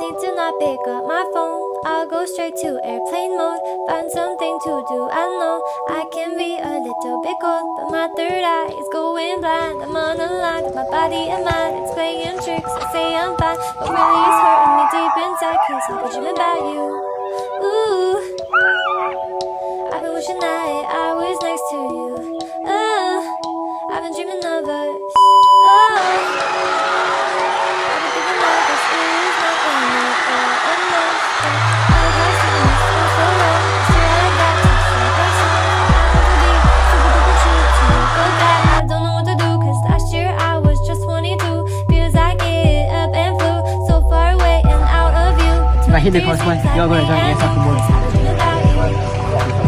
need to not pick up my phone. I'll go straight to airplane mode. Find something to do. I know I can be a little bit cold, but my third eye is going blind. I'm on a line with my body and mind. It's playing tricks. I say I'm fine, but really it's hurting me deep inside. Cause I've been dreaming about you. Ooh, I've been wishing that I was next to you. I've been dreaming of us. Hit the crossway. You're going to join ASR tomorrow.